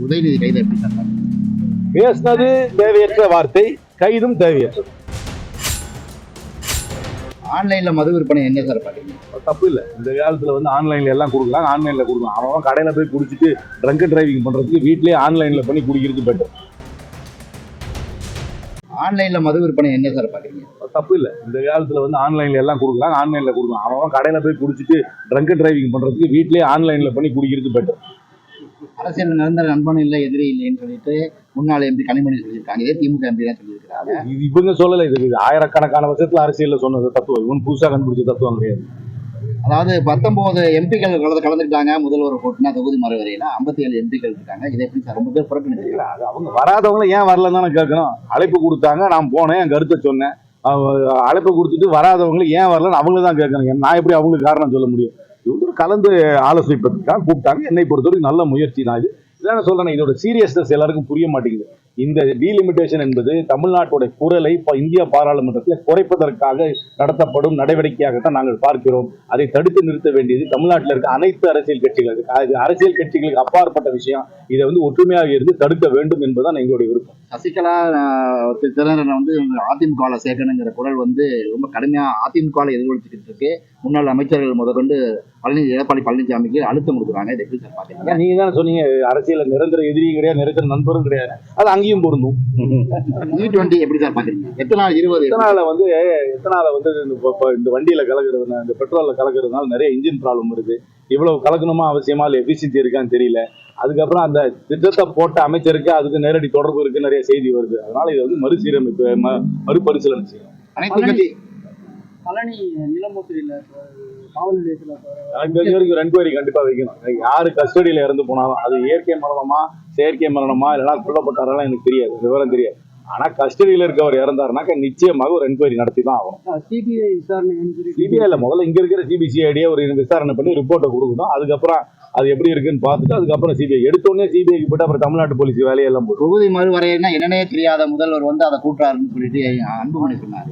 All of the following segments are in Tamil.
உதயநிதி கைது எப்படி சார் பாக்குறீங்க? பேசினது தேவையற்ற வார்த்தை, கைதும் தேவையற்றது. ஆன்லைன்ல மது விற்பனை என்ன சார் பாக்குறீங்க? தப்பு இல்லை. இந்த காலத்துல ஆன்லைன்ல எல்லாம் கொடுக்கலாம், ஆன்லைன்ல கொடுக்கலாம். அவன் கடையில போய் குடிச்சிட்டு ட்ரங்க் டிரைவிங் பண்றதுக்கு வீட்லயே ஆன்லைன்ல பண்ணி குடிக்கிறது பெட்டர். ஆன்லைன்ல மது விற்பனை என்ன சார் பாக்குறீங்க? தப்பு இல்லை. இந்த காலத்துல ஆன்லைன்ல எல்லாம் கொடுக்கலாம், ஆன்லைன்ல கொடுக்கலாம். அவன் கடையில போய் குடிச்சிட்டு ட்ரங்க் டிரைவிங் பண்றதுக்கு வீட்லயே ஆன்லைன்ல பண்ணி குடிக்கிறது பெட்டர். அரசியல் நிரந்தர நண்பன் இல்லை எதிரி இல்லைன்னு சொல்லிட்டு முன்னாள் எம்பி கனிமொழி சொல்லியிருக்காங்க. இதே திமுக எம்பி தான் சொல்லியிருக்கிறாங்க. இது இவங்க சொல்லலை, இது ஆயிரக்கணக்கான வருஷத்துல அரசியல்ல சொன்னது தத்துவம். இவன் புதுசா கண்டுபிடிச்ச தத்துவம் கிடையாது. அதாவது 19 எம்பிக்கள் கலந்துட்டாங்க முதல்வர் கூட்டினா தொகுதி மறுவரையில 57 எம்பிக்கள் இருக்காங்க. இதை எப்படி சார் ரொம்ப பேர் புறக்கணிச்சிருக்கீங்களா? அது அவங்க வராதவங்களை ஏன் வரலன்னு தானே கேட்கணும். அழைப்பு கொடுத்தாங்க, நான் போனேன், என் கருத்தை சொன்னேன். அழைப்பு கொடுத்துட்டு வராதவங்களை ஏன் வரலன்னு அவங்கள தான் கேட்கணும். நான் எப்படி அவங்களுக்கு காரணம் சொல்ல முடியும்? இவங்க கலந்து ஆலோசிப்பதற்காக கூப்பிட்டாங்க. என்னை பொறுத்தவரைக்கும் நல்ல முயற்சி தான் இது. இதான் சொல்றேன், இதோட சீரியஸ்னஸ் எல்லாருக்கும் புரிய மாட்டேங்குது. இந்த டீலிமிட்டேஷன் என்பது தமிழ்நாட்டுடைய குரலை இந்திய பாராளுமன்றத்தில் குறைப்பதற்காக நடத்தப்படும் நடவடிக்கையாகத்தான் நாங்கள் பார்க்கிறோம். அதை தடுத்து நிறுத்த வேண்டியது தமிழ்நாட்டில் இருக்க அனைத்து அரசியல் கட்சிகளுக்கு, அரசியல் கட்சிகளுக்கு அப்பாற்பட்ட விஷயம். இதை ஒற்றுமையாக இருந்து தடுக்க வேண்டும் என்பதுதான் எங்களுடைய விருப்பம். சசிகலா திறனை அதிமுக சேர்க்கணுங்கிற குரல் ரொம்ப கடுமையா அதிமுக எதிர்கொடுத்துக்கிட்டு இருக்கு. முன்னாள் அமைச்சர்கள் முதற்கொண்டு எடப்பாடி பழனிசாமிக்கு அழுத்தம் கொடுக்குறாங்க. இதை எப்படி சார் பாத்தீங்கன்னா? நீங்க தானே சொன்னீங்க, அரசியல் நிரந்தர எதிரியும் கிடையாது, நிரந்தர நண்பரும் கிடையாது. அது அங்கேயும் பொருந்தும். E20 எப்படி சார் பாக்குறீங்க? எத்தனால இந்த வண்டியில கலக்குறது, இந்த பெட்ரோல்ல கலக்குறதுனால நிறைய இன்ஜின் ப்ராப்ளம் வருது. இவ்வளவு கலக்கணுமா அவசியமா, இல்லை எஃபிஷியன்சி இருக்கான்னு தெரியல. அதுக்கப்புறம் அந்த திட்டத்தை போட்ட அமைச்சருக்கு அதுக்கு நேரடி தொடர்பு இருக்கு, நிறைய செய்தி வருது. அதனால இதை மறுசீரமைப்பு, மறுபரிசீலனை செய்யணும். அனைத்து கட்சி பழனி நிலமோசடியில் காவல் நிலையத்தில் எனக்கு தெரிஞ்ச வரைக்கும் என்கொயரி கண்டிப்பா வைக்கணும். யாரு கஸ்டடியில இறந்து போனாலும் அது இயற்கை மரணமா செயற்கை மரணமா இல்லைன்னா கொல்லப்பட்டாரெல்லாம் எனக்கு தெரியாது, விவரம் தெரியாது. ஆனா கஸ்டடியில இருக்கவர் இறந்தாருனாக்க நிச்சயமாக ஒரு என்கொயரி நடத்தி தான் ஆகும். சிபிஐ விசாரணை, சிபிஐல முதல்ல இங்க இருக்கிற சிபிசிஐடியே ஒரு விசாரணை பண்ணி ரிப்போர்ட்டை கொடுக்கணும். அதுக்கப்புறம் அது எப்படி இருக்குன்னு பார்த்துட்டு அதுக்கப்புறம் சிபிஐ எடுத்தோடனே சிபிஐக்கு போட்டு அப்புறம் தமிழ்நாட்டு போலீஸ் வேலையெல்லாம் போட்டு தொகுதி மறுவரையினா என்னன்னே தெரியாத முதல்வர் அதை கூட்டுறாருன்னு சொல்லிட்டு அன்புமணி சொன்னாரு.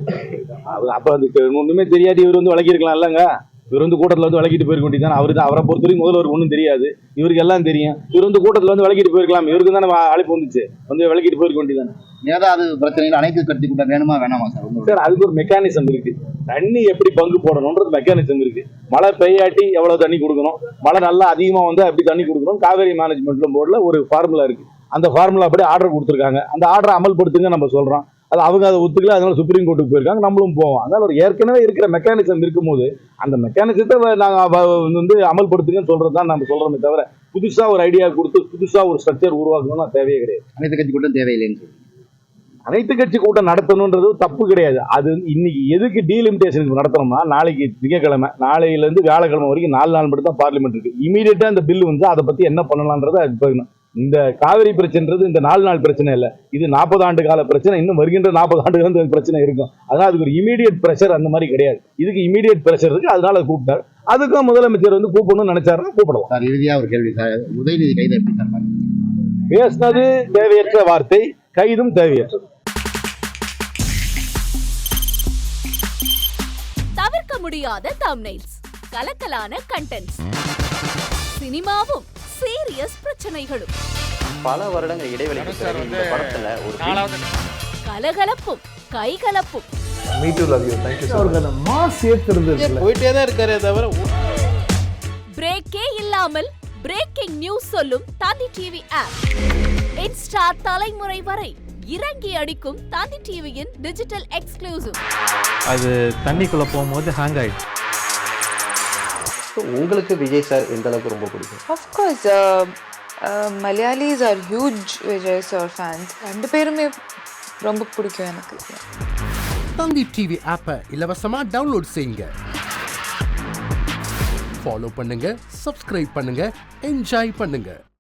அப்ப அது ஒண்ணுமே தெரியாது. இவர் விளக்கிருக்கலாம் இல்லங்க. இவர் கூட்டத்தில் விளக்கிட்டு போயிருக்க வேண்டியதான். அவரை பொறுத்தவரைக்கும் முதல்வருக்கு ஒன்றும் தெரியாது, இவருக்கு எல்லாம் தெரியும். இவர் கூட்டத்தில் விளக்கிட்டு போயிருக்கலாம். இவருக்கு தானே அழைப்பு வந்துச்சு, விளக்கிட்டு போயிருக்க வேண்டியதானே. ஏதாவது பிரச்சனைகள் அனைத்து கட்சி கூட்டம் வேணுமா வேணாமா சார்? சார், அதுக்கு ஒரு மெக்கானிசம் இருக்கு. தண்ணி எப்படி பங்கு போடணும்ன்றது மெக்கானிசம் இருக்கு. மழை பெய்யாட்டி எவ்வளவு தண்ணி கொடுக்கணும், மழை நல்லா அதிகமா எப்படி தண்ணி கொடுக்கணும், காவேரி மேனேஜ்மெண்ட்ல போர்டுல ஒரு ஃபார்முலா இருக்கு. அந்த ஃபார்முலா அப்படி ஆர்டர் கொடுத்துருக்காங்க. அந்த ஆர்டரை அமல்படுத்துங்க நம்ம சொல்றோம். அது அவங்க அதை ஒத்துக்கல, அதனால சுப்ரீம் கோர்ட்டுக்கு போயிருக்காங்க, நம்மளும் போவோம். அதனால ஒரு ஏற்கனவே இருக்கிற மெக்கானிசம் இருக்கும்போது அந்த மெக்கானிசத்தை நாங்கள் அமல்படுத்துங்கன்னு சொல்றது தான் நம்ம சொல்றோமே தவிர புதுசா ஒரு ஐடியா கொடுத்து புதுசா ஒரு ஸ்ட்ரக்சர் உருவாக்கணும்னா தேவையே கிடையாது. அனைத்து கட்சி கூட்டம் தேவையில்லைன்னு சொல்லி அனைத்து கட்சி கூட்டம் நடத்தணும்ன்றது தப்பு கிடையாது. அது இன்னைக்கு எதுக்கு டீலிமிட்டேஷனுக்கு நடத்தணும்னா, நாளைக்கு திங்கக்கிழமை, நாளையில இருந்து வியாழக்கிழமை வரைக்கும் 4 நாள் மட்டும் தான் பார்லிமெண்ட் இருக்கு. இமீடியட்டா இந்த பில் அதை பத்தி என்ன பண்ணலாம்ன்றத இந்த காவிரி பிரச்சனைன்றது இந்த 4 நாள் பிரச்சனை இல்லை, இது 40 ஆண்டு கால பிரச்சனை. இன்னும் வருகின்ற 40 ஆண்டுகள் பிரச்சனை இருக்கும். அதனால அதுக்கு ஒரு இமீடியட் பிரஷர் அந்த மாதிரி கிடையாது. இதுக்கு இமீடியட் பிரஷர் இருக்கு, அதனால கூப்பிட்டார். அதுக்கும் முதலமைச்சர் கூப்பிடணும்னு நினைச்சாருன்னா கூப்பிடலாம். சார், இறுதியா ஒரு கேள்வி சார், உதயநிதி கைது எப்படி சார் பாருங்க? பேசினது தேவையற்ற வார்த்தை, கைதும் தேவையற்றது. தவிர்க்க முடியாத தம்ப்நெயில்ஸ், கலக்கலான கண்டென்ட்ஸ், சினிமாவும் சீரியஸ் பிரச்சனைகளும், பல வருடங்கள் இடைவெளிக்கு பிறகு இந்த படத்துல ஒரு கலகலப்பும் கைகலப்பும், Me too, love you. Thank you so much. Mass ஏத்துறது போயிட்டே தான் இருக்காரே தவிர பிரேக்கே இல்லாமல் பிரேக்கிங் நியூஸ் சொல்லும் தந்தி டிவி ஆப். இன்ஸ்டா தலைமுறை வரை இறங்கி அடிக்கும் தந்தி டிவியின் டிஜிட்டல் எக்ஸ்க்ளூசிவ். அது தண்ணிக்குள்ள போகும்போது ஹேங் ஆயிடுச்சு. உங்களுக்கு விஜய் சார் எந்த அளவுக்கு ரொம்ப பிடிக்கும்? Of course, Malayalis are huge Vijay sir fans. ரெண்டு பேருமே ரொம்ப பிடிக்கும் எனக்கு. தந்தி டிவி ஆப்பை இலவசமா டவுன்லோட் செய்யுங்க. ஃபாலோ பண்ணுங்க, சப்ஸ்கிரைப் பண்ணுங்க, என்ஜாய் பண்ணுங்க.